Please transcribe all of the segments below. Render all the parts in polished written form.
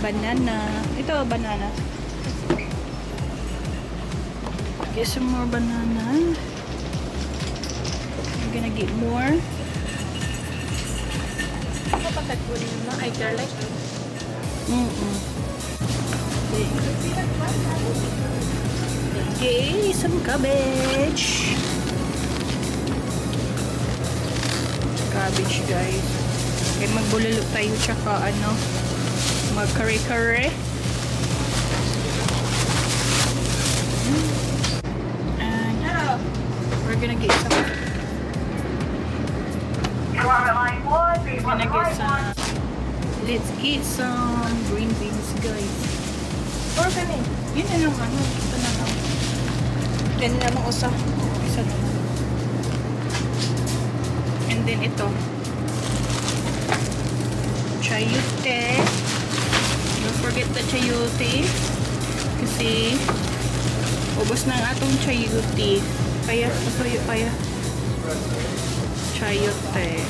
banana. Ito, banana. Get some more banana. I'm gonna get more. Ako patagpunin mo, I garlic. Okay, some cabbage. Cabbage, guys. Okay, magbulalo tayo tsaka mag-curry-curry. And we're gonna get some. Let's eat some green beans, guys. Or kami. Yun na lang, ito na lang. Yan naman usa. Isa na lang. And then ito. Chayote. Don't forget the chayote. Kasi, ubos na ang atong chayote. Kaya, pasuyo kaya. Chayote.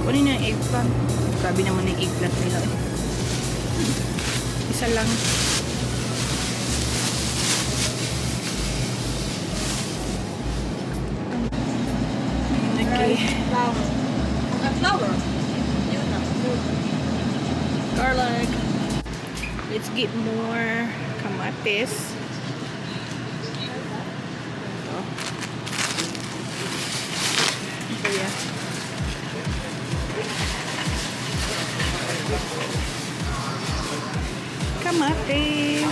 Kunin na yung eggplant. Grabe naman yung eggplant nila eh. Isa lang. Okay. Flour. Flour. Yun na. Garlic. Let's get more kamatis. Ito. Ito yan. Kamatis.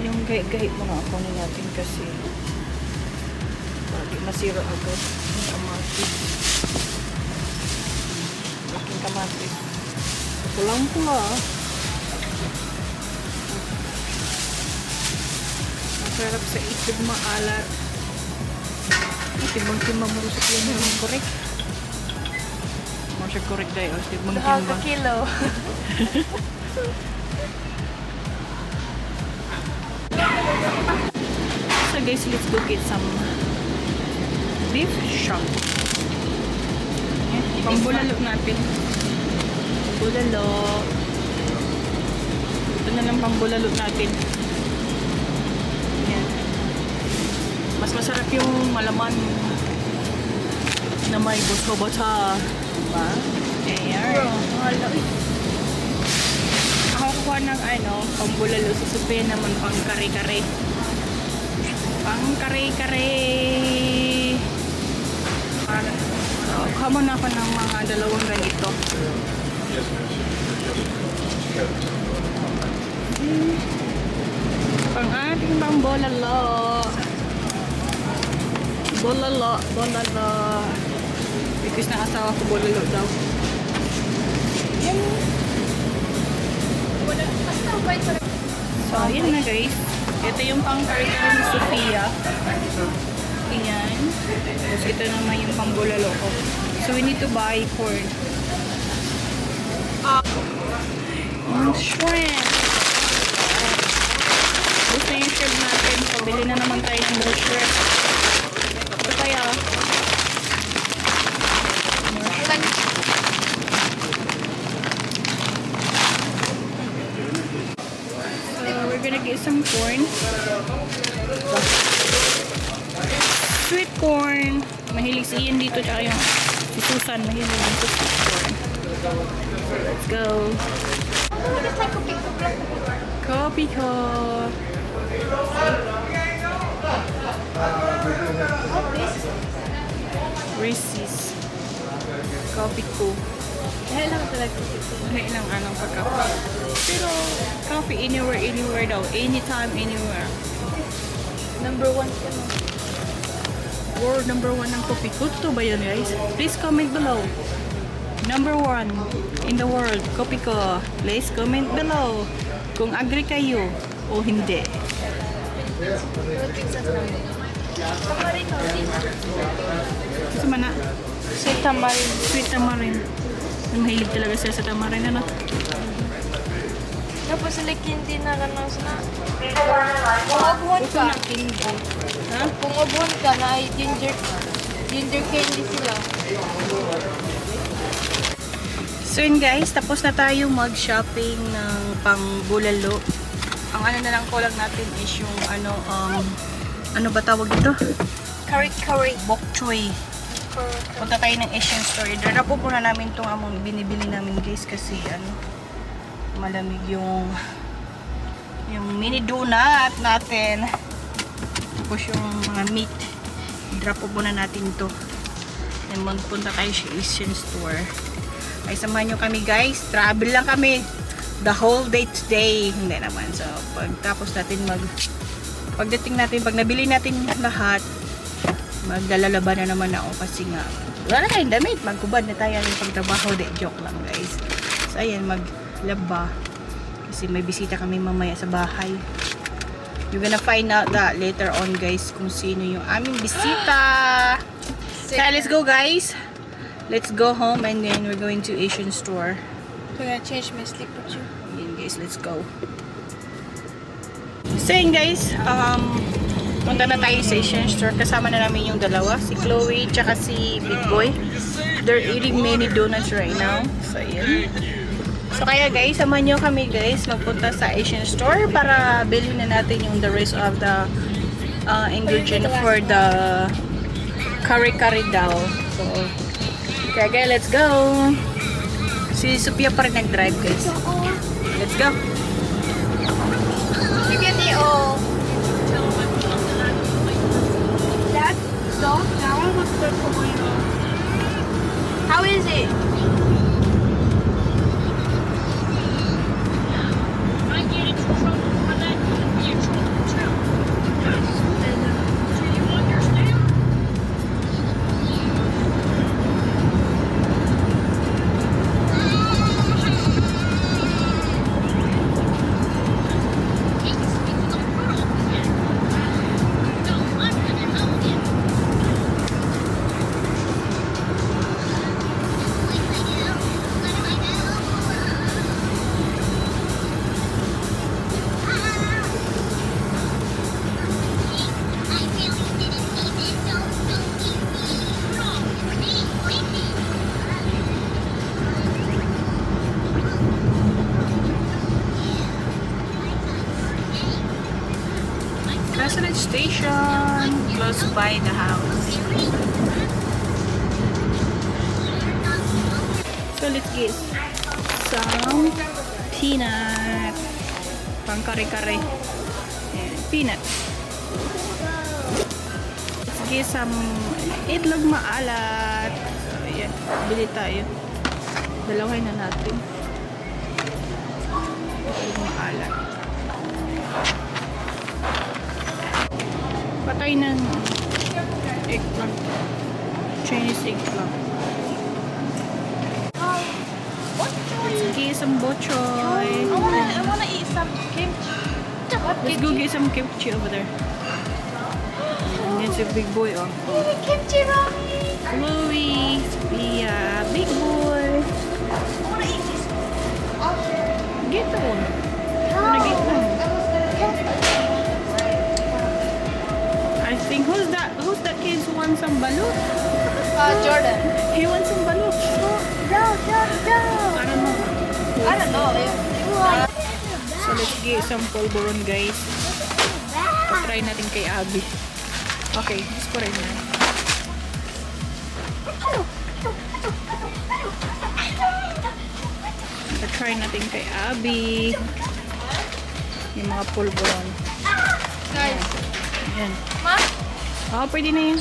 Yung gahit-gahit muna ako natin kasi hindi masira agad yung kamatis. Laking kamatis. Pulang-pula. Masarap sa itlog maalat. Timbang-timbang mo sa kanya yung correct. Masya correct dahil. Timbang-timbang. 2 kilo. So guys, let's go get some beef shank. Pambulalo natin. Pambulalo. Ito na lang pambulalo natin. Yan. Mas masarap yung malaman na may buto-buta. Diba? Ayan. Ako kuha ng pambulalo. Susupin naman pang kare-kare. Pang kare-kare. Kuha mo na ako ng mga 2 ganito. Pang ating pambolalo. Bolalo. Because na asawa ko bolalo daw. Yan. So, yun na guys. Ito yung pang kare-kare ni Sofia. Ayan. Tapos ito naman yung pang bolalo ko. So, we need to buy corn. Shrimp. Gusto yung shrimp natin. Pabili na naman tayo ng more shrimp. Ito kaya. So, we're gonna get some corn. Sweet corn. Mahilig si Ian dito. Tsaka yung si Susan. Mahilig dito sweet corn. Let's go. Kopi ko. Reese's. Kopi ko. Dahil lang talaga. Dahil lang pagkape. Pero, coffee anywhere daw. Anytime, anywhere. Number 1 ka na. World number 1 ng coffee ko. Totoo ba yan, guys? Please comment below. Number 1 in the world, kopi ko. Please comment below kung agree kayo o hindi. Kasi mana, Sweet tamarind. sweet tamarind. Mahilig talaga sila sa tamarind, ano? Tapos like hindi na ganun na. Kung abuhan ka, Ha? kung abuhan ka na ay ginger candy sila. So yun guys, tapos na tayo mag-shopping ng pang-bulalo. Ang ano na lang kulang natin is yung ano ba tawag dito? Curry. Bok choy. Punta tayo ng Asian store. Darapo po na namin itong among binibili namin guys kasi malamig yung mini donut natin. Tapos yung mga meat. Drop po na natin to. And magpunta tayo sa Asian store. Ay samahan nyo kami guys. Travel lang kami. The whole day today. Hindi naman. So pagtapos natin pagdating natin, pag nabili natin lahat, maglalaba na naman ako kasi nga wala na tayong damit. Magkubad na tayo ng pagtrabaho. De, joke lang guys. So ayan, maglaba. Kasi may bisita kami mamaya sa bahay. You're gonna find out that later on guys kung sino yung aming bisita. Kaya let's go guys. Let's go home and then we're going to Asian store. I'm gonna change my slipper too. Ayan guys, let's go. So yun guys, punta na tayo sa Asian store. Kasama na namin yung dalawa, si Chloe tsaka si Big Boy. They're eating many donuts right now. So yun. So kaya guys, samahan nyo kami guys magpunta sa Asian store para bilhin na natin yung the rest of the ingredient for the curry daw. So kaya guys, let's go. Si Sophia pa rin nag-drive guys. Let's go. You get the Dad, stop. Now I want to go for my How is it? I get into trouble for that, you can be in trouble too. Do you understand? President Station, close by the house. So let's get some peanut. Pang kare-kare. Ayan, peanut. Let's get some itlog maalat. So ayan, bili tayo. Dalawahin na natin. Itlog maalat. Patay ng eggplant. Chinese eggplant. Let's get some bochoy. I wanna eat some kimchi. Let's go get some kimchi over there. And it's a big boy, oh. Kimchi ramen. Chloe, Sophia, big boy. I wanna eat this. Get the one. Wanna get one? I think who's that kid who wants some balut? Jordan. He wants some balut. No. I don't know. I don't know. So let's get some polvoron guys. Try natin kay Abby. Okay, just put it in there. Try natin kay Abby. Yung mga polvoron. Guys. Ayan. Ma? Oh, pwede na yun.